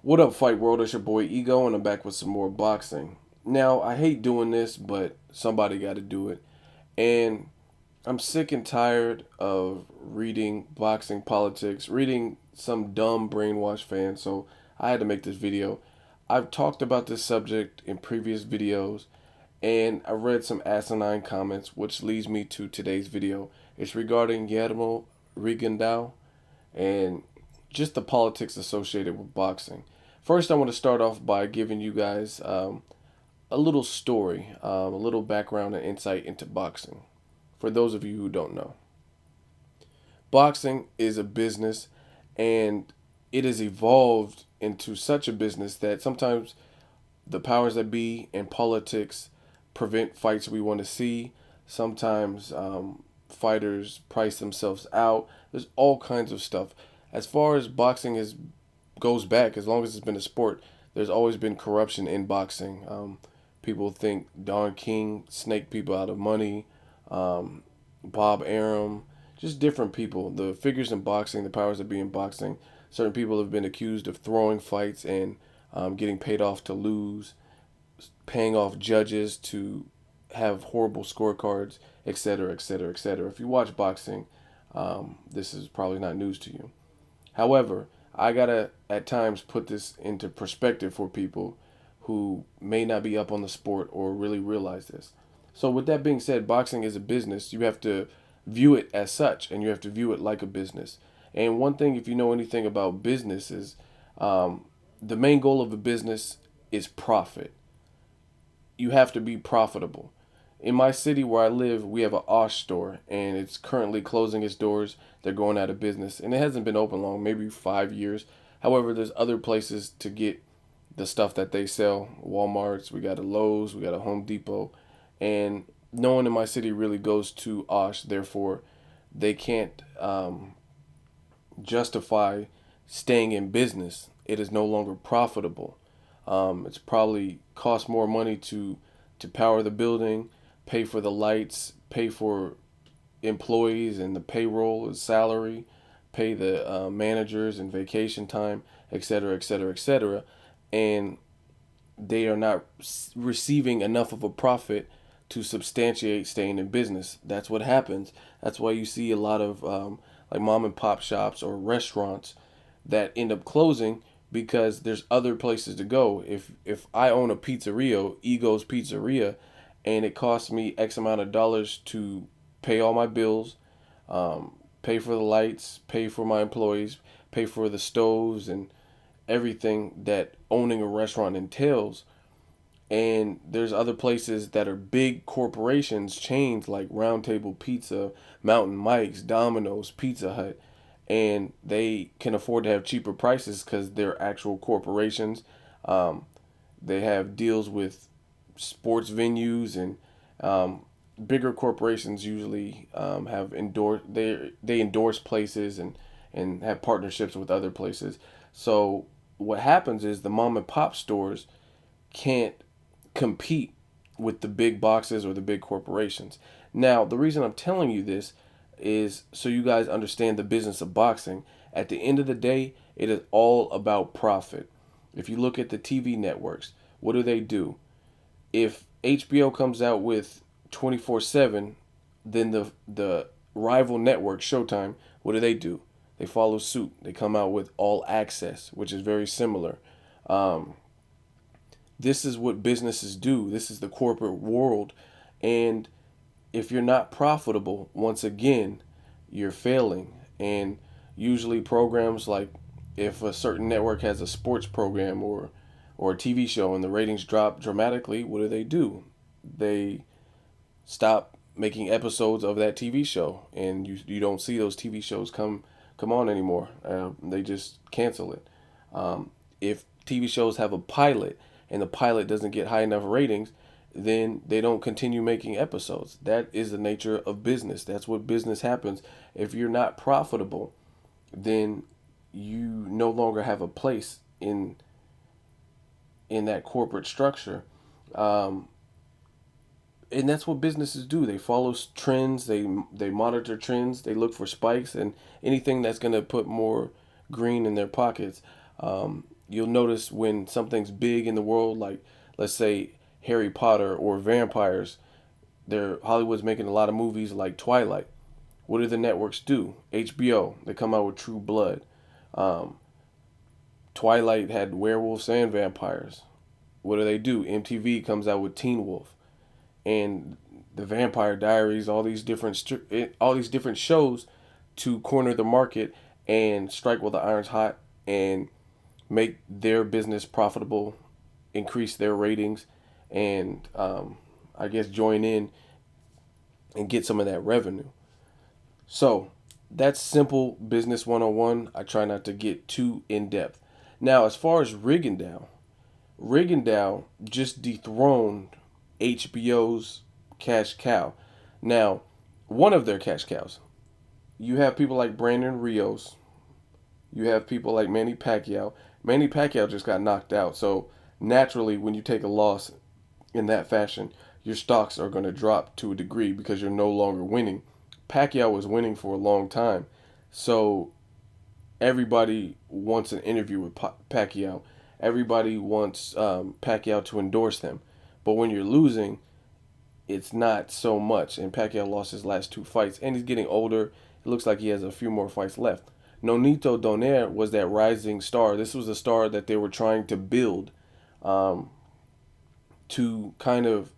What up, Fight World? It's your boy Ego, and I'm back with some more boxing. Now, I hate doing this, but somebody got to do it. And I'm sick and tired of reading boxing politics, reading some dumb brainwash fans, so I had to make this video. I've talked about this subject in previous videos, and I read some asinine comments, which leads me to today's video. It's regarding Guillermo Rigondeaux and just the politics associated with boxing. First, I want to start off by giving you guys a little story, a little background and insight into boxing. For those of you who don't know, boxing is a business, and it has evolved into such a business that sometimes the powers that be in politics prevent fights we want to see. Sometimes fighters price themselves out. There's all kinds of stuff. As far as boxing goes back, as long as it's been a sport, there's always been corruption in boxing. People think Don King snaked people out of money. Bob Arum, just different people. The figures in boxing, the powers that be in boxing. Certain people have been accused of throwing fights and getting paid off to lose, paying off judges to have horrible scorecards, etc., etc., etc. If you watch boxing, this is probably not news to you. However, I gotta at times put this into perspective for people who may not be up on the sport or really realize this. So, with that being said, boxing is a business. You have to view it as such, and you have to view it like a business. And one thing, if you know anything about business, is the main goal of a business is profit. You have to be profitable. In my city where I live, we have an Osh store, and it's currently closing its doors. They're going out of business, and it hasn't been open long, maybe 5 years. However, there's other places to get the stuff that they sell. Walmart's, we got a Lowe's, we got a Home Depot, and no one in my city really goes to Osh. Therefore, they can't justify staying in business. It is no longer profitable. It's probably cost more money to power the building, pay for the lights, pay for employees and the payroll and salary, pay the managers and vacation time, etc., etc., etc. And they are not receiving enough of a profit to substantiate staying in business. That's what happens. That's why you see a lot of like mom and pop shops or restaurants that end up closing because there's other places to go. If I own a pizzeria, Ego's Pizzeria, and it costs me X amount of dollars to pay all my bills, pay for the lights, pay for my employees, pay for the stoves and everything that owning a restaurant entails. And there's other places that are big corporations, chains like Round Table Pizza, Mountain Mike's, Domino's, Pizza Hut, and they can afford to have cheaper prices because they're actual corporations. They have deals with sports venues, and bigger corporations usually have they endorse places and have partnerships with other places. So what happens is the mom and pop stores can't compete with the big boxes or the big corporations. Now, the reason I'm telling you this is so you guys understand the business of boxing. At the end of the day, it is all about profit. If you look at the TV networks, what do? If HBO comes out with 24/7, then the rival network Showtime, what do? They follow suit. They come out with All Access, which is very similar. This is what businesses do. This is the corporate world. And if you're not profitable, once again, you're failing. And usually programs like if a certain network has a sports program or a TV show and the ratings drop dramatically, what do? They stop making episodes of that TV show, and you don't see those TV shows come on anymore. They just cancel it. If TV shows have a pilot and the pilot doesn't get high enough ratings, then they don't continue making episodes. That is the nature of business. That's what business happens. If you're not profitable, then you no longer have a place in that corporate structure. And that's what businesses do. They follow trends. They monitor trends. They look for spikes and anything that's going to put more green in their pockets. You'll notice when something's big in the world, like let's say Harry Potter or vampires, Hollywood's making a lot of movies like Twilight. What do the networks do? HBO, they come out with True Blood. Um, Twilight had werewolves and vampires. What do? MTV comes out with Teen Wolf and the Vampire Diaries, all these different shows to corner the market and strike while the iron's hot and make their business profitable, increase their ratings, and I guess join in and get some of that revenue. So that's simple business 101. I try not to get too in depth. Now, as far as Rigondeaux just dethroned HBO's cash cow. Now, one of their cash cows. You have people like Brandon Rios. You have people like Manny Pacquiao. Manny Pacquiao just got knocked out. So naturally, when you take a loss in that fashion, your stocks are going to drop to a degree because you're no longer winning. Pacquiao was winning for a long time. So everybody wants an interview with Pacquiao. Everybody wants Pacquiao to endorse them. But when you're losing, it's not so much. And Pacquiao lost his last two fights, and he's getting older. It looks like he has a few more fights left. Nonito Donaire was that rising star. This was a star that they were trying to build um, to kind of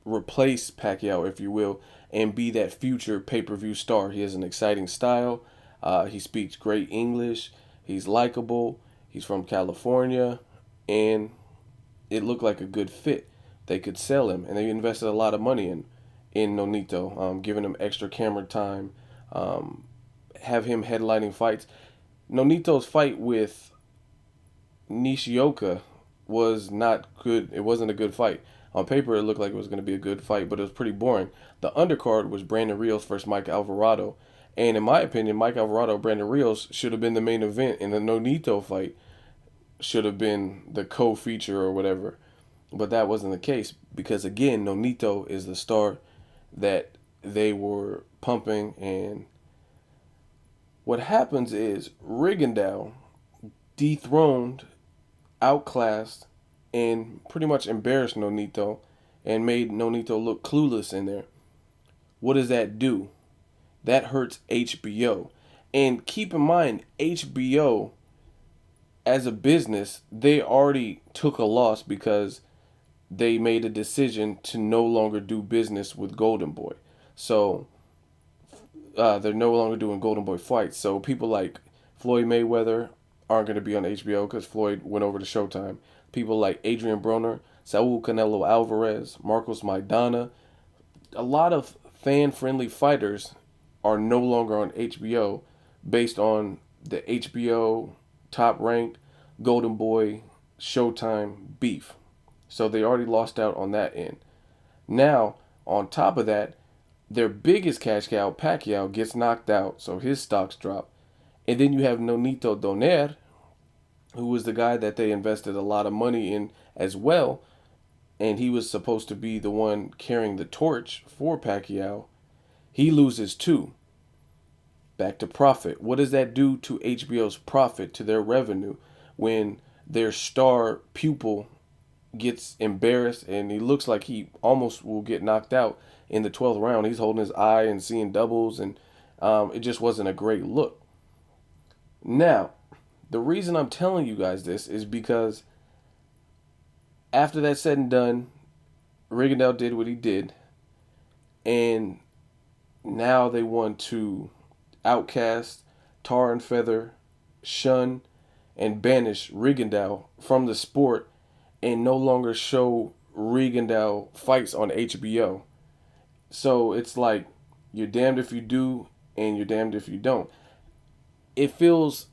replace Pacquiao, if you will, and be that future pay-per-view star. He has an exciting style. He speaks great English. He's likable. He's from California, and it looked like a good fit. They could sell him, and they invested a lot of money in Nonito, giving him extra camera time, um, have him headlining fights. Nonito's fight with Nishioka was not good. It wasn't a good fight. On paper, it looked like it was going to be a good fight, but it was pretty boring. The undercard was Brandon Rios versus Mike Alvarado. And in my opinion, Mike Alvarado, Brandon Rios should have been the main event, and the Nonito fight should have been the co-feature or whatever. But that wasn't the case because, again, Nonito is the star that they were pumping. And what happens is Rigondeaux dethroned, outclassed, and pretty much embarrassed Nonito and made Nonito look clueless in there. What does that do? That hurts HBO. And keep in mind, HBO, as a business, they already took a loss because they made a decision to no longer do business with Golden Boy. So they're no longer doing Golden Boy fights. So people like Floyd Mayweather aren't going to be on HBO because Floyd went over to Showtime. People like Adrian Broner, Saul Canelo Alvarez, Marcos Maidana, a lot of fan-friendly fighters are no longer on HBO based on the HBO top ranked Golden Boy Showtime beef. So they already lost out on that end. Now, on top of that, their biggest cash cow, Pacquiao, gets knocked out, so his stocks drop. And then you have Nonito Donaire, who was the guy that they invested a lot of money in as well, and he was supposed to be the one carrying the torch for Pacquiao. He loses too. Back to profit. What does that do to HBO's profit, to their revenue, when their star pupil gets embarrassed and he looks like he almost will get knocked out in the 12th round? He's holding his eye and seeing doubles, and it just wasn't a great look. Now, the reason I'm telling you guys this is because after that said and done, Rigondeaux did what he did, and now they want to outcast, tar and feather, shun, and banish Rigondeaux from the sport and no longer show Rigondeaux fights on HBO. So it's like you're damned if you do and you're damned if you don't. It feels,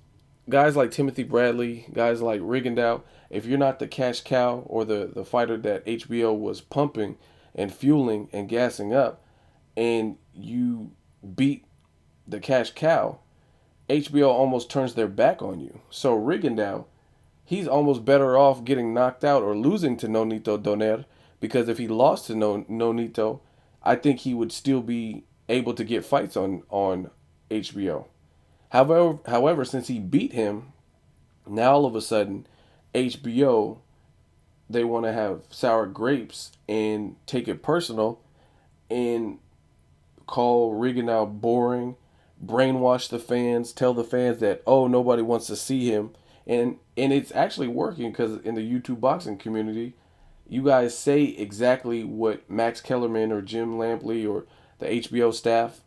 guys like Timothy Bradley, guys like Rigondeaux, if you're not the cash cow or the fighter that HBO was pumping and fueling and gassing up, and you beat the cash cow, HBO almost turns their back on you. So Rigondeaux, he's almost better off getting knocked out or losing to Nonito Donaire, because if he lost to Nonito, I think he would still be able to get fights on HBO. However, since he beat him, now all of a sudden HBO, they want to have sour grapes and take it personal and call Rigondeaux boring, brainwash the fans, tell the fans that, oh, nobody wants to see him. And it's actually working because in the YouTube boxing community, you guys say exactly what Max Kellerman or Jim Lampley or the HBO staff,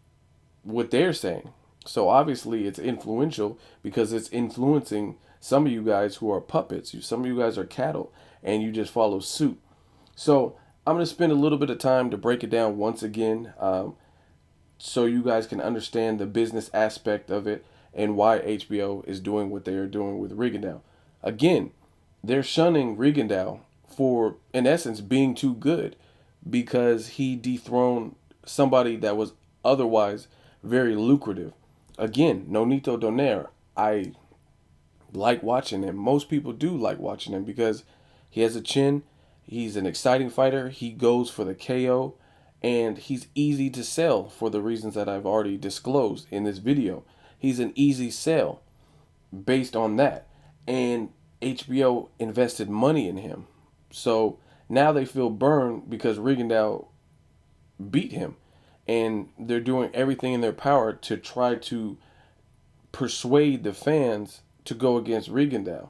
what they're saying. So obviously it's influential because it's influencing some of you guys who are puppets. Some of you guys are cattle and you just follow suit. So I'm going to spend a little bit of time to break it down once again, so you guys can understand the business aspect of it and why HBO is doing what they are doing with Rigondeaux. Again, they're shunning Rigondeaux for, in essence, being too good because he dethroned somebody that was otherwise very lucrative. Again, Nonito Donaire, I like watching him. Most people do like watching him because he has a chin. He's an exciting fighter. He goes for the KO. And he's easy to sell for the reasons that I've already disclosed in this video. He's an easy sell based on that. And HBO invested money in him. So now they feel burned because Rigondeaux beat him. And they're doing everything in their power to try to persuade the fans to go against Rigondeaux.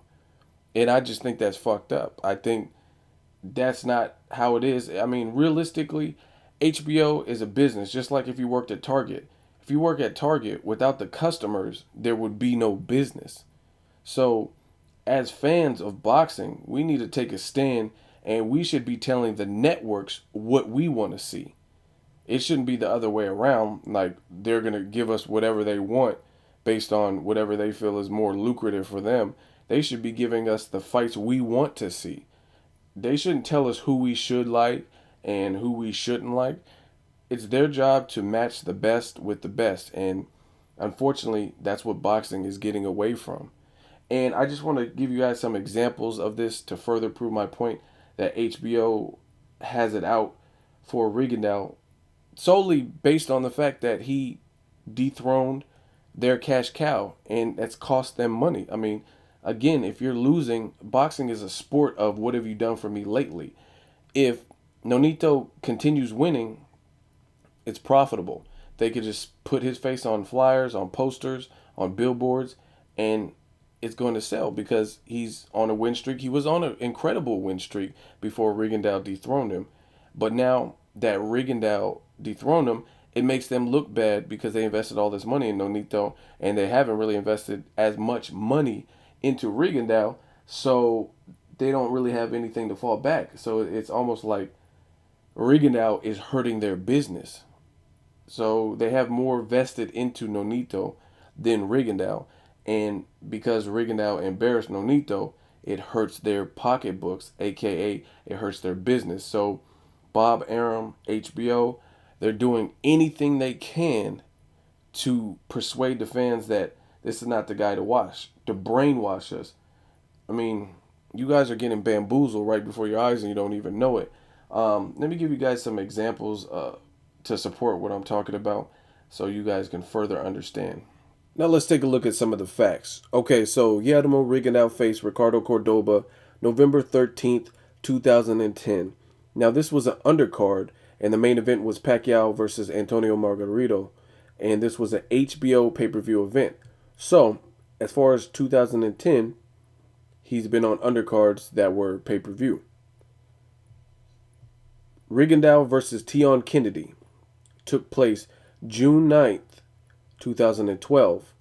And I just think that's fucked up. I think that's not how it is. I mean, realistically, HBO is a business, just like if you worked at Target. If you work at Target, without the customers, there would be no business. So, as fans of boxing, we need to take a stand and we should be telling the networks what we want to see. It shouldn't be the other way around, like they're going to give us whatever they want based on whatever they feel is more lucrative for them. They should be giving us the fights we want to see. They shouldn't tell us who we should like and who we shouldn't like. It's their job to match the best with the best. And unfortunately, that's what boxing is getting away from. And I just want to give you guys some examples of this to further prove my point that HBO has it out for Rigondeaux solely based on the fact that he dethroned their cash cow and that's cost them money. I mean, again, if you're losing, boxing is a sport of what have you done for me lately. If Nonito continues winning, it's profitable. They could just put his face on flyers, on posters, on billboards, and it's going to sell because he's on a win streak. He was on an incredible win streak before Rigondeaux dethroned him. But now that Rigondeaux dethroned him, it makes them look bad because they invested all this money in Nonito and they haven't really invested as much money into Rigondeaux, so they don't really have anything to fall back. So it's almost like Rigondeaux is hurting their business. So they have more vested into Nonito than Rigondeaux. And because Rigondeaux embarrassed Nonito, it hurts their pocketbooks, aka it hurts their business. So Arum HBO, they're doing anything they can to persuade the fans that this is not the guy to watch, to brainwash us. I mean, you guys are getting bamboozled right before your eyes and you don't even know it. Let me give you guys some examples to support what I'm talking about so you guys can further understand. Now let's take a look at some of the facts. Okay, so Guillermo Rigondeaux faced Ricardo Cordoba November 13th, 2010. Now this was an undercard, and the main event was Pacquiao versus Antonio Margarito, and this was an HBO pay-per-view event. So, as far as 2010, he's been on undercards that were pay-per-view. Rigondeaux versus Tion Kennedy took place June 9th, 2012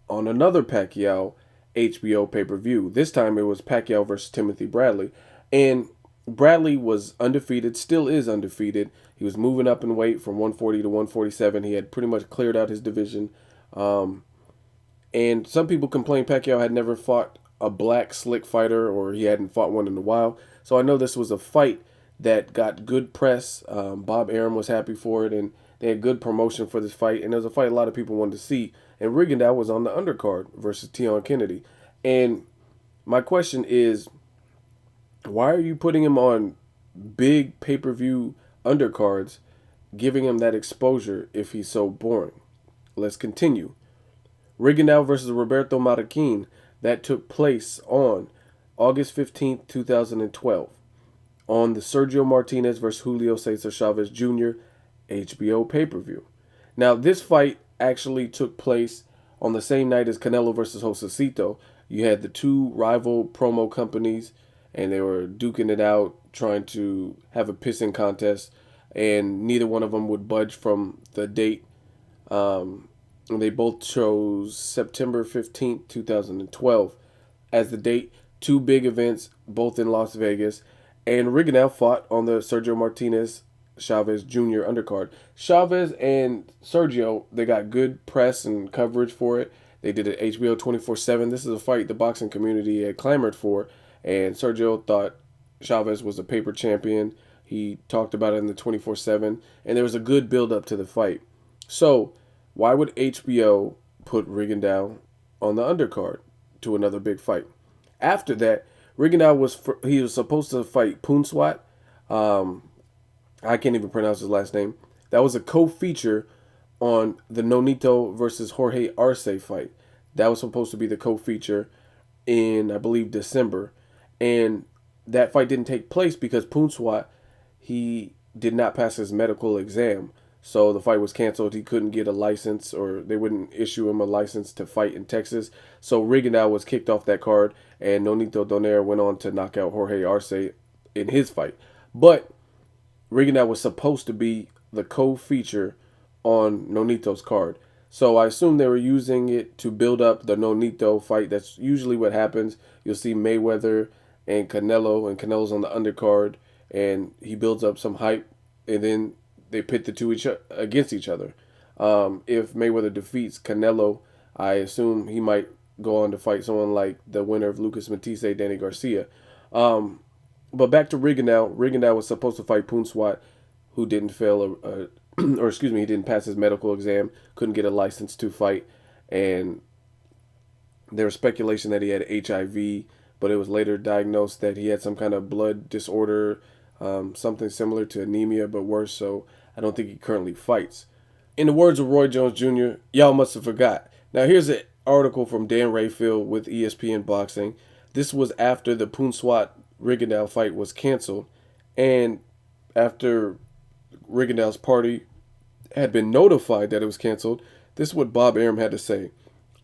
on another Pacquiao HBO pay-per-view. This time it was Pacquiao versus Timothy Bradley. And Bradley was undefeated, still is undefeated. He was moving up in weight from 140 to 147. He had pretty much cleared out his division. And some people complained Pacquiao had never fought a black slick fighter or he hadn't fought one in a while. So I know this was a fight that got good press. Arum was happy for it, and they had good promotion for this fight. And it was a fight a lot of people wanted to see. And Rigondeaux was on the undercard versus Tion Kennedy. And my question is, why are you putting him on big pay-per-view undercards, giving him that exposure if he's so boring? Let's continue. Rigondeaux versus Roberto Marroquin, that took place on August 15th, 2012, on the Sergio Martinez versus Julio Cesar Chavez Jr. HBO pay-per-view. Now, this fight actually took place on the same night as Canelo versus Josecito. You had the two rival promo companies, and they were duking it out, trying to have a pissing contest, and neither one of them would budge from the date. And they both chose September 15th, 2012 as the date. Two big events, both in Las Vegas. And Rigondeaux fought on the Sergio Martinez Chavez Jr. undercard. Chavez and Sergio, they got good press and coverage for it. They did it HBO 24/7. This is a fight the boxing community had clamored for, and Sergio thought Chavez was a paper champion. He talked about it in the 24/7, and there was a good build up to the fight. So, why would HBO put Rigondeaux on the undercard to another big fight? After that, Rigondeaux was supposed to fight Poonswat. I can't even pronounce his last name. That was a co-feature on the Nonito versus Jorge Arce fight. That was supposed to be the co-feature in, I believe, December. And that fight didn't take place because Poonswat, he did not pass his medical exam. So the fight was canceled. He couldn't get a license, or they wouldn't issue him a license to fight in Texas. So Rigondeaux was kicked off that card, and Nonito Donaire went on to knock out Jorge Arce in his fight. But Rigondeaux was supposed to be the co-feature on Nonito's card. So I assume they were using it to build up the Nonito fight. That's usually what happens. You'll see Mayweather and Canelo's on the undercard, and he builds up some hype, and then they pit the two against each other. If Mayweather defeats Canelo, I assume he might go on to fight someone like the winner of Lucas Matisse, Danny Garcia. But back to Rigondeaux. Rigondeaux was supposed to fight Poonswat, who didn't fail, or excuse me, he didn't pass his medical exam, couldn't get a license to fight, and there was speculation that he had HIV, but it was later diagnosed that he had some kind of blood disorder, something similar to anemia, but worse, so I don't think he currently fights. In the words of Roy Jones Jr., y'all must have forgot. Now here's an article from Dan Rayfield with ESPN Boxing. This was after the Poonswat Rigondeaux fight was canceled, and after Rigondeaux's party had been notified that it was canceled, this is what Bob Arum had to say.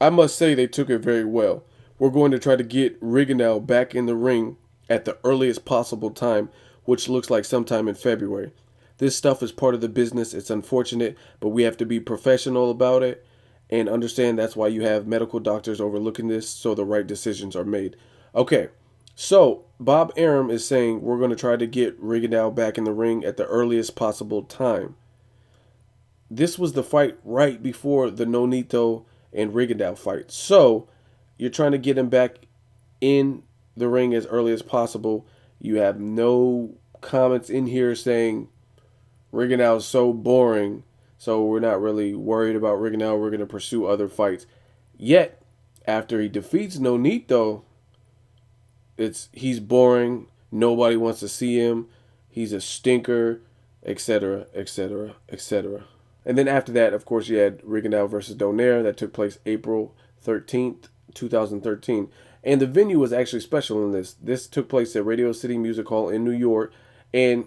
I must say they took it very well. We're going to try to get Rigondeaux back in the ring at the earliest possible time, which looks like sometime in February. This stuff is part of the business. It's unfortunate, but we have to be professional about it and understand that's why you have medical doctors overlooking this so the right decisions are made. Okay, so Bob Arum is saying we're going to try to get Rigondeaux back in the ring at the earliest possible time. This was the fight right before the Nonito and Rigondeaux fight. So you're trying to get him back in the ring as early as possible. You have no comments in here saying Rigondeaux is so boring, so we're not really worried about Rigondeaux. We're going to pursue other fights. Yet, after he defeats Nonito, he's boring. Nobody wants to see him. He's a stinker, etc., etc., etc. And then after that, of course, you had Rigondeaux versus Donaire. That took place April 13th, 2013. And the venue was actually special in this. This took place at Radio City Music Hall in New York. And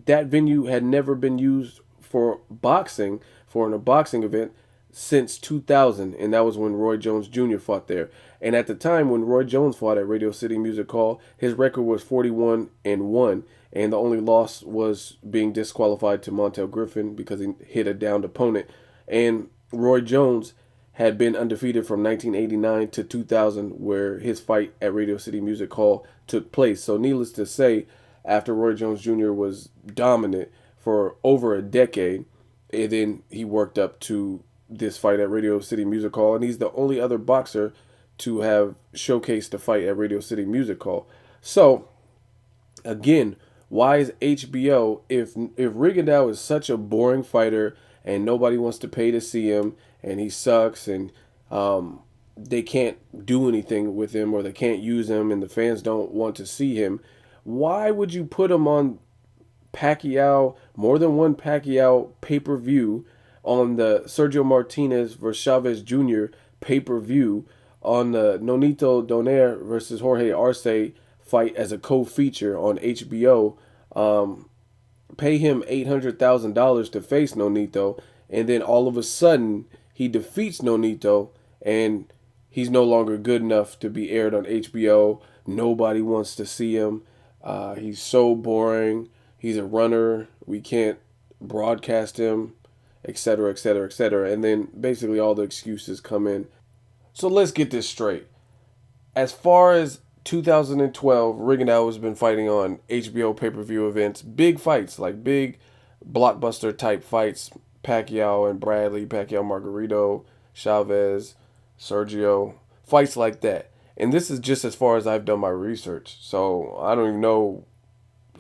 that venue had never been used for boxing, for a boxing event, since 2000. And that was when Roy Jones Jr. fought there. And at the time when Roy Jones fought at Radio City Music Hall, his record was 41-1. And the only loss was being disqualified to Montel Griffin because he hit a downed opponent. And Roy Jones had been undefeated from 1989 to 2000, where his fight at Radio City Music Hall took place. So needless to say, after Roy Jones Jr. was dominant for over a decade, and then he worked up to this fight at Radio City Music Hall, and he's the only other boxer to have showcased a fight at Radio City Music Hall. So, again, why is HBO, if Rigondeaux is such a boring fighter and nobody wants to pay to see him and he sucks and they can't do anything with him or they can't use him and the fans don't want to see him, why would you put him on Pacquiao, more than one Pacquiao pay-per-view, on the Sergio Martinez versus Chavez Jr. pay-per-view, on the Nonito Donaire versus Jorge Arce fight as a co-feature on HBO. Pay him $800,000 to face Nonito, and then all of a sudden he defeats Nonito, and he's no longer good enough to be aired on HBO. Nobody wants to see him. He's so boring. He's a runner. We can't broadcast him, etc., etc., etc. And then basically all the excuses come in. So let's get this straight. As far as 2012, Rigondeaux has been fighting on HBO pay-per-view events, big fights, like big blockbuster type fights. Pacquiao and Bradley, Pacquiao Margarito, Chavez, Sergio, fights like that. And this is just as far as I've done my research. So I don't even know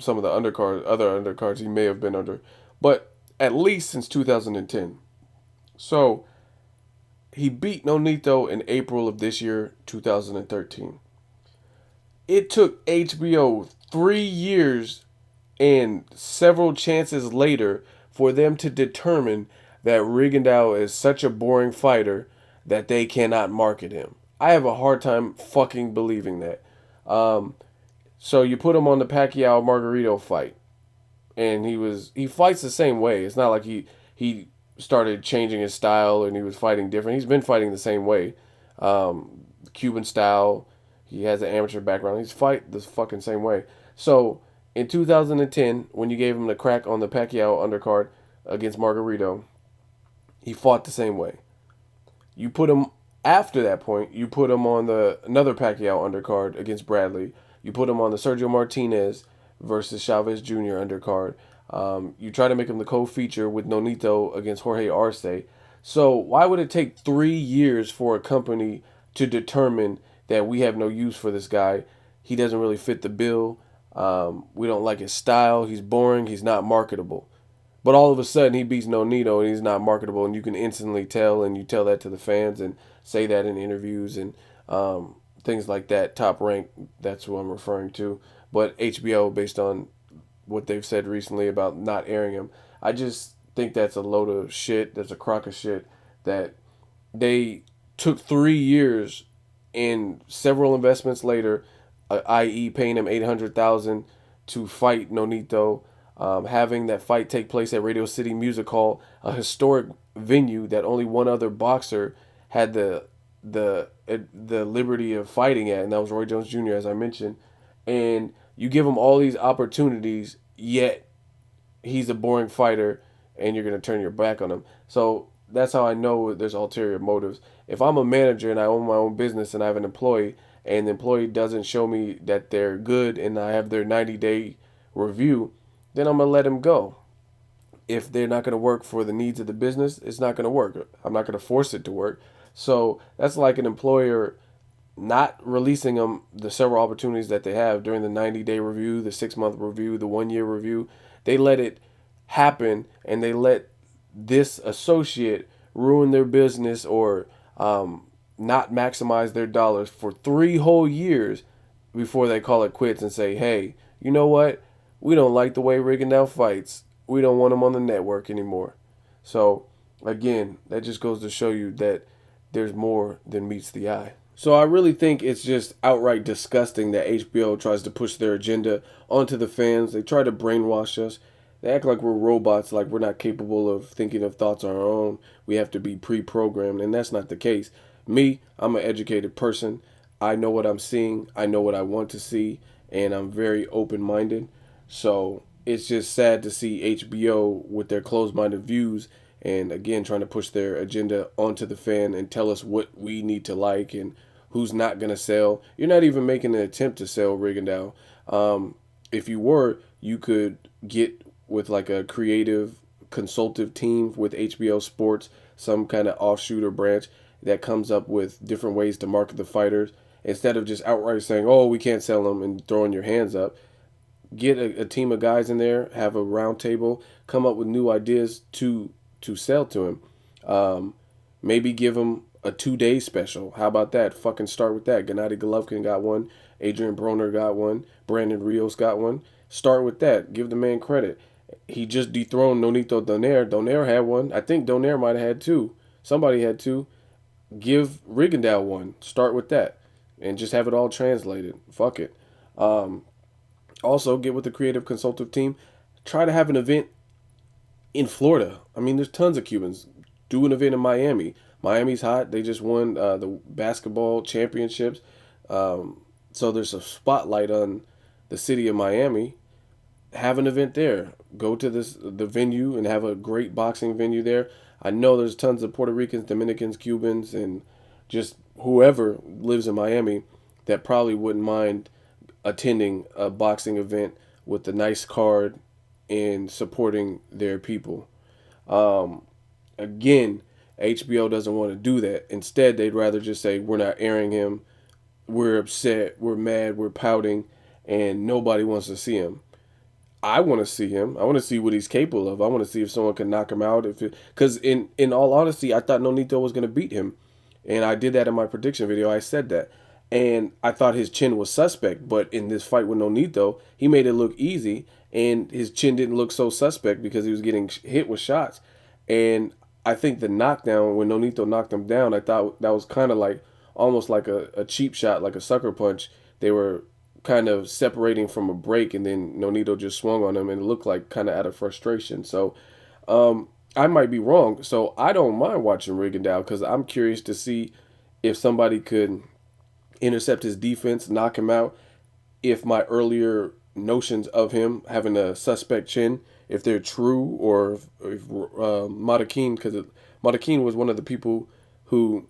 some of the other undercards he may have been under, but at least since 2010. So he beat Nonito in April of this year, 2013. It took HBO 3 years and several chances later for them to determine that Rigondeaux is such a boring fighter that they cannot market him. I have a hard time fucking believing that. So you put him on the Pacquiao Margarito fight, and he fights the same way. It's not like he started changing his style and he was fighting different. He's been fighting the same way, Cuban style. He has an amateur background. He's fight the fucking same way. So in 2010, when you gave him the crack on the Pacquiao undercard against Margarito, he fought the same way. You put him after that point. You put him on another Pacquiao undercard against Bradley. You put him on the Sergio Martinez versus Chavez Jr. undercard. You try to make him the co-feature with Nonito against Jorge Arce. So why would it take 3 years for a company to determine that we have no use for this guy? He doesn't really fit the bill. We don't like his style. He's boring. He's not marketable. But all of a sudden he beats Nonito and he's not marketable, and you can instantly tell, and you tell that to the fans and say that in interviews and things like that. Top Rank, that's who I'm referring to. But HBO, based on what they've said recently about not airing him, I just think that's a load of shit. That's a crock of shit. That they took 3 years and several investments later, i.e. paying him $800,000 to fight Nonito, having that fight take place at Radio City Music Hall, a historic venue that only one other boxer had the liberty of fighting at, and that was Roy Jones Jr., as I mentioned. And you give him all these opportunities, yet he's a boring fighter, and you're going to turn your back on him. So that's how I know there's ulterior motives. If I'm a manager and I own my own business and I have an employee, and the employee doesn't show me that they're good and I have their 90-day review, then I'm going to let them go. If they're not going to work for the needs of the business, it's not going to work. I'm not going to force it to work. So that's like an employer not releasing them the several opportunities that they have during the 90-day review, the 6-month review, the 1-year review. They let it happen, and they let this associate ruin their business or not maximize their dollars for 3 whole years before they call it quits and say, hey, you know what? We don't like the way Rigondeaux fights. We don't want him on the network anymore. So, again, that just goes to show you that there's more than meets the eye. So I really think it's just outright disgusting that HBO tries to push their agenda onto the fans. They try to brainwash us. They act like we're robots, like we're not capable of thinking of thoughts on our own. We have to be pre-programmed, and that's not the case. Me, I'm an educated person. I know what I'm seeing. I know what I want to see, and I'm very open-minded. So it's just sad to see HBO with their closed-minded views and, again, trying to push their agenda onto the fan and tell us what we need to like and who's not going to sell. You're not even making an attempt to sell Rigondeaux. If you were, you could get with like a creative consultative team with HBO Sports, some kind of offshoot or branch that comes up with different ways to market the fighters, instead of just outright saying, oh, we can't sell them and throwing your hands up. Get a team of guys in there, have a round table, come up with new ideas to sell to him. Maybe give him a 2-day special. How about that? Fucking start with that. Gennady Golovkin got one. Adrian Broner got one. Brandon Rios got one. Start with that. Give the man credit. He just dethroned Nonito Donaire. Donaire had one. I think Donaire might have had 2. Somebody had 2. Give Rigondeaux one. Start with that. And just have it all translated. Fuck it. Also, get with the creative consultative team. Try to have an event in Florida. I mean, there's tons of Cubans. Do an event in Miami. Miami's hot. They just won the basketball championships. So there's a spotlight on the city of Miami. Have an event there. Go to the venue and have a great boxing venue there. I know there's tons of Puerto Ricans, Dominicans, Cubans, and just whoever lives in Miami that probably wouldn't mind attending a boxing event with a nice card and supporting their people. Um, Again, HBO doesn't want to do that. Instead, they'd rather just say, we're not airing him. We're upset. We're mad. We're pouting. And nobody wants to see him. I want to see him. I want to see what he's capable of. I want to see if someone can knock him out. Because in all honesty, I thought Nonito was going to beat him. And I did that in my prediction video. I said that. And I thought his chin was suspect. But in this fight with Nonito, he made it look easy. And his chin didn't look so suspect because he was getting hit with shots. And I think the knockdown, when Nonito knocked him down, I thought that was kind of like almost like a cheap shot, like a sucker punch. They were kind of separating from a break, and then Nonito just swung on him, and it looked like kind of out of frustration. So I might be wrong. So I don't mind watching Rigondeaux because I'm curious to see if somebody could intercept his defense, knock him out. If my earlier notions of him having a suspect chin, if they're true, or if Matakin, because Matakin was one of the people who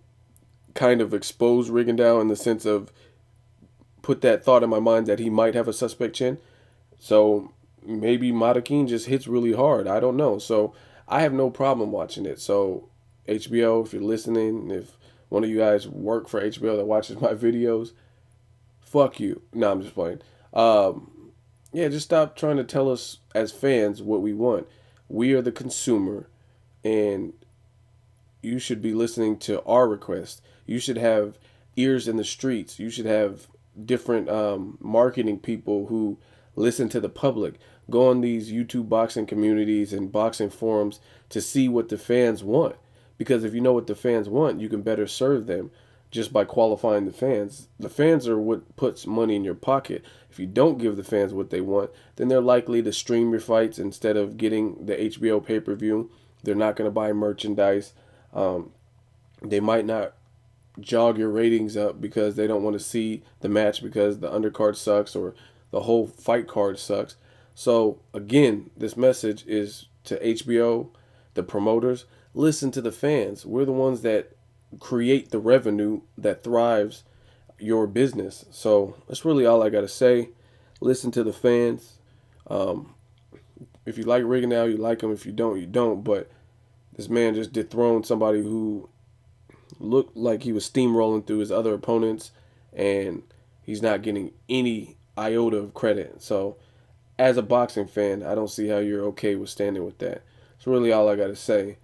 kind of exposed Rigondeaux in the sense of put that thought in my mind that he might have a suspect chin. So maybe Matakin just hits really hard. I don't know. So I have no problem watching it. So HBO, if you're listening, if one of you guys work for HBO that watches my videos, fuck you. No, I'm just playing. Yeah, just stop trying to tell us as fans what we want. We are the consumer, and you should be listening to our requests. You should have ears in the streets. You should have different marketing people who listen to the public. Go on these YouTube boxing communities and boxing forums to see what the fans want. Because if you know what the fans want, you can better serve them just by qualifying the fans. The fans are what puts money in your pocket. If you don't give the fans what they want, then they're likely to stream your fights instead of getting the HBO pay-per-view. They're not going to buy merchandise. They might not jog your ratings up because they don't want to see the match because the undercard sucks or the whole fight card sucks. So again, this message is to HBO, the promoters. Listen to the fans. We're the ones that create the revenue that thrives your business. So that's really all I got to say. Listen to the fans. If you like Rigondeaux, you like him. If you don't, you don't. But this man just dethroned somebody who looked like he was steamrolling through his other opponents, and he's not getting any iota of credit. So as a boxing fan, I don't see how you're okay with standing with that. That's really all I got to say.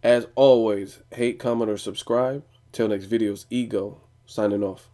As always, hate, comment, or subscribe. Till next video's Ego, signing off.